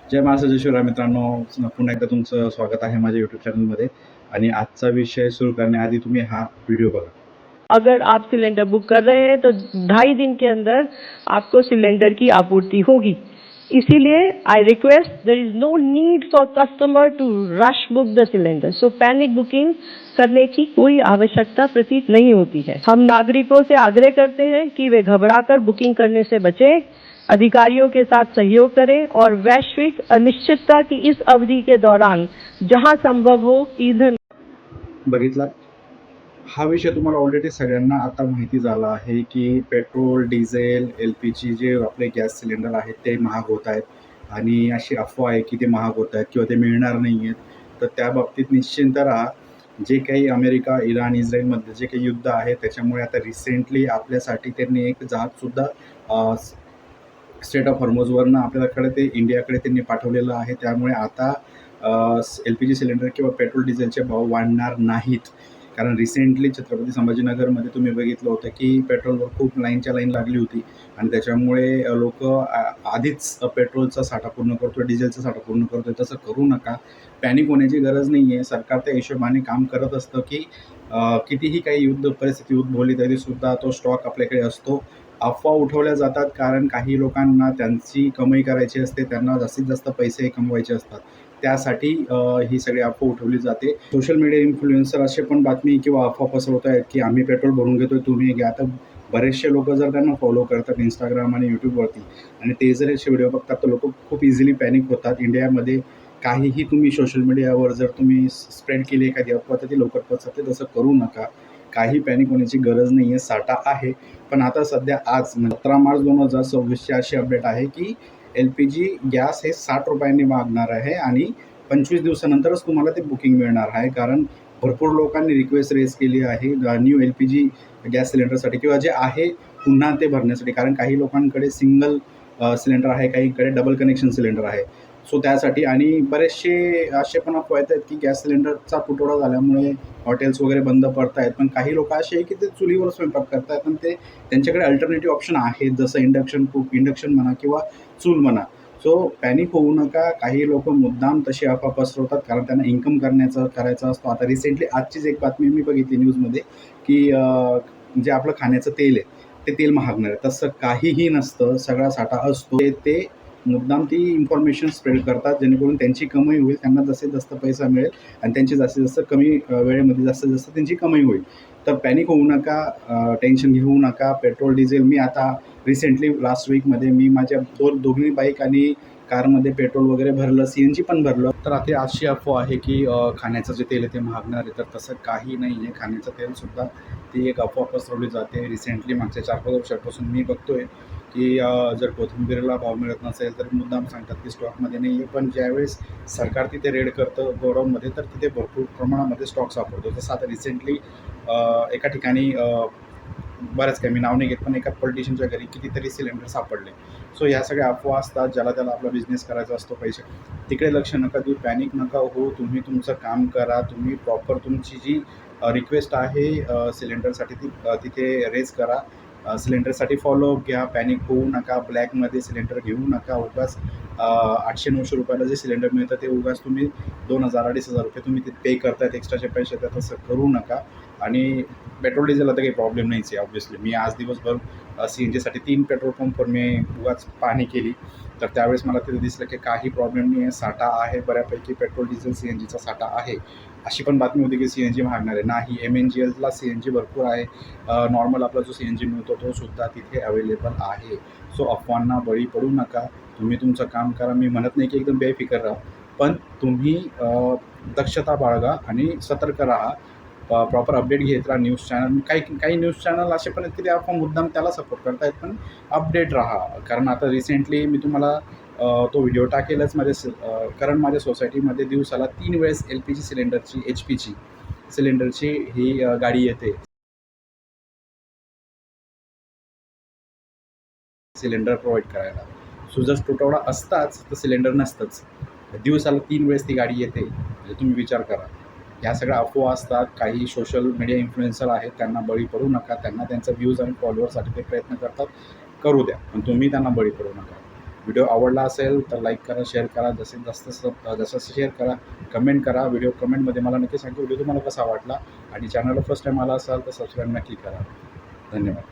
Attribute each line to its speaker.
Speaker 1: जय महाराष्ट्र जय शिवराय मित्रांनो, पुन्हा एकदा तुमचं स्वागत आहे माझ्या यूट्यूब चॅनलमध्ये। आणि आजचा विषय सुरू करण्याआधी तुम्ही हा व्हिडिओ बघा।
Speaker 2: अगर आप सिलेंडर बुक कर रहे हैं तो 2.5 दिन के अंदर आपको सिलेंडर की आपूर्ति होगी। इसीलिए I request there is no need for customer to rush book the cylinder. So panic booking करने की कोई आवश्यकता प्रतीत नहीं होती है। हम नागरिकों से आग्रह करते हैं कि वे घबराकर बुकिंग करने से बचें, अधिकारियों के साथ सहयोग करें और वैश्विक अनिश्चितता की इस अवधि के दौरान जहां संभव हो ईंधन
Speaker 1: बघितला। हा विषय तुम्हाला ऑलरेडी सगळ्यांना आता माहिती झाला आहे की पेट्रोल, डिझेल, LPG जे आपले गॅस सिलेंडर आहेत ते महाग होत आहेत आणि अशी अफवा आहे की ते महाग होत आहेत किंवा ते मिळणार नाही आहेत। तर त्या बाबतीत निश्चिंत राहा। जे काही अमेरिका, इराण, इस्रायलमध्ये जे काही युद्ध आहे त्याच्यामुळे आता रिसेंटली आपल्यासाठी त्यांनी एक जहाजसुद्धा स्ट्रेट ऑफ हॉर्मुझवरनं आपल्याकडे ते इंडियाकडे त्यांनी पाठवलेलं आहे। त्यामुळे आता LPG सिलेंडर किंवा पेट्रोल डिझेलचे भाव वाढणार नाहीत। कारण रिसेंटली छत्रपती संभाजीनगरमध्ये तुम्ही बघितलं होतं की पेट्रोलवर खूप लाईनच्या लाईन लागली होती आणि त्याच्यामुळे लोक आधीच पेट्रोलचा साठा पूर्ण करतोय, डिझेलचा साठा पूर्ण करतोय। तसं करू नका, पॅनिक होण्याची गरज नाही आहे। सरकार त्या हिशोबाने काम करत असतं की कितीही काही युद्ध परिस्थिती उद्भवली तरीसुद्धा तो स्टॉक आपल्याकडे असतो। अफवा उठवल्या जातात कारण काही लोकांना त्यांची कमाई करायची असते, त्यांना जास्तीत जास्त पैसे कमवायचे असतात, त्यासाठी ही सगळी अफवा उठवली जाते। सोशल मीडिया इन्फ्लुएन्सर असे पण बातमी किंवा अफवा पसरवत आहेत की आम्ही पेट्रोल भरून घेतोय, तुम्ही घ्या। तर बरेचसे लोक जर त्यांना फॉलो करतात इंस्टाग्राम आणि यूट्यूबवरती आणि ते जर असे व्हिडिओ बघतात तर लोक खूप इझिली पॅनिक होतात। इंडियामध्ये काहीही तुम्ही सोशल मीडियावर जर तुम्ही स्प्रेड केली एखादी अफवा तर ती लवकर पसरते। तसं करू नका, काही पॅनिक होण्याची गरज नाही आहे, साठा आहे। पण आता सध्या आज 17 मार्च 2026ची अशी अपडेट आहे की LPG गॅस हे 60 रुपयांनी मागणार आहे आणि 25 दिवसानंतरच तुम्हाला ते बुकिंग मिळणार आहे। कारण भरपूर लोकांनी रिक्वेस्ट रेज केली आहे न्यू LPG गॅस सिलेंडरसाठी किंवा जे आहे पुन्हा ते भरण्यासाठी। कारण काही लोकांकडे सिंगल सिलेंडर आहे, काहीकडे डबल कनेक्शन सिलेंडर आहे। सो त्यासाठी आणि बरेचसे असे पण अफवा आहेत की गॅस सिलेंडरचा तुटवडा झाल्यामुळे हॉटेल्स वगैरे बंद पडत आहेत। पण काही लोक असे आहे की ते चुलीवर स्वयंपाक करतात पण ते त्यांच्याकडे अल्टरनेटिव्ह ऑप्शन आहेत, जसं इंडक्शन म्हणा किंवा चूल म्हणा। सो पॅनिक होऊ नका। काही लोक मुद्दाम तशी अफवा पसरवतात कारण त्यांना इन्कम करायचा असतो। आता रिसेंटली आजचीच एक बातमी मी बघितली न्यूजमध्ये की जे आपलं खाण्याचं तेल आहे ते तेल महागणार आहे। तसं काहीही नसतं, सगळा साठा असतो। ते मुद्दाम ती इन्फॉर्मेशन स्प्रेड करतात जेणेकरून त्यांची कमाई होईल, त्यांना जास्तीत जास्त पैसा मिळेल आणि त्यांची जास्तीत जास्त कमी वेळेमध्ये जास्तीत जास्त त्यांची कमाई होईल। तर पॅनिक होऊ नका, टेन्शन घेऊ नका। पेट्रोल, डिझेल मी आता रिसेंटली लास्ट वीकमध्ये मी माझ्या दोन्ही बाईक आणि कारमध्ये पेट्रोल वगैरे भरलं, CNG पण भरलं। तर आता अशी अफवा आहे की खाण्याचं जे तेल आहे ते महागणार आहे, तर तसं काही नाही आहे। खाण्याचं तेलसुद्धा ती एक अफवा पसरवली जाते। रिसेंटली मागच्या 4-5 वर्षापासून मी बघतोय की जर कोथिंबीरला भाव मिळत नसेल तर मुद्दाम सांगतात की स्टॉकमध्ये नाही आहे। पण ज्यावेळेस सरकार तिथे रेड करतं गोडाऊनमध्ये तर तिथे भरपूर प्रमाणामध्ये स्टॉक सापडतो। जसं आता रिसेंटली एका ठिकाणी बऱ्याच काही मी नाव नाही घेत पण एका पॉलिटिशियनच्या घरी कितीतरी सिलेंडर सापडले। सो ह्या सगळ्या अफवा असतात, ज्याला त्याला आपला बिझनेस करायचा असतो, पैसे तिकडे लक्ष नका देऊ, पॅनिक नका हो। तुम्ही तुमचं काम करा, तुम्ही प्रॉपर तुमची जी रिक्वेस्ट आहे सिलेंडरसाठी ती तिथे रेज करा। सिलेंडरसाठी फॉलोअप घ्या, पॅनिक होऊ नका। ब्लॅकमध्ये सिलेंडर घेऊ नका। उगाच 800-900 रुपयाला जे सिलेंडर मिळतं ते उगाच तुम्ही 2,000-2,500 रुपये तुम्ही ते पे करतायत एक्स्ट्राचे पैसे, तर तसं करू नका। आणि पेट्रोल डिझेलला तर काही प्रॉब्लेम नाहीच आहे ऑब्व्हियसली। मी आज दिवसभर CNGसाठी 3 पेट्रोल पंपवर मी उगाच पाहणी केली तर त्यावेळेस मला तिथे दिसलं की काही प्रॉब्लेम नाही आहे, साठा आहे बऱ्यापैकी। पेट्रोल, डिझेल, CNGचा साठा आहे। अशी पण बातमी होती की CNG महागणार आहे, नाही। MNGLला CNG भरपूर आहे, नॉर्मल आपला जो CNG मिळतो तो सुद्धा तिथे अवेलेबल आहे। सो अफवांना बळी पडू नका, तुम्ही तुमचं काम करा। मी म्हणत नाही की एकदम बेफिकर राहा, पण तुम्ही दक्षता बाळगा आणि सतर्क राहा, प्रॉपर अपडेट घेत राहा। न्यूज चॅनल काही न्यूज चॅनल असे पण आहेत की ते आपण मुद्दाम त्याला सपोर्ट करतायत, पण अपडेट राहा। कारण आता रिसेंटली मी तुम्हाला तो व्हिडिओ टाकेलच कारण माझ्या सोसायटीमध्ये दिवसाला 3 वेळेस LPG सिलेंडरची HPची सिलेंडरची ही गाडी येते सिलेंडर प्रोव्हाइड करायला। सो जर तुटवडा असताच तर सिलेंडर नसतंच, दिवसाला 3 वेळेस ती गाडी येते, म्हणजे तुम्ही विचार करा। ह्या सगळ्या अफवा असतात, काही सोशल मीडिया इन्फ्लुएन्सर आहेत, त्यांना बळी पडू नका। त्यांना त्यांचा व्ह्यूज आणि फॉलोअर्ससाठी ते प्रयत्न करतात, करू द्या, पण तुम्ही त्यांना बळी पडू नका। व्हिडिओ आवडला असेल तर लाईक करा, शेअर करा, जसं शेअर करा, कमेंट करा. व्हिडिओ कमेंटमध्ये मला नक्की सांगा व्हिडिओ तुम्हाला कसा वाटला आणि चॅनलला फर्स्ट टाईम आला असाल तर सबस्क्राईब नक्की करा. धन्यवाद.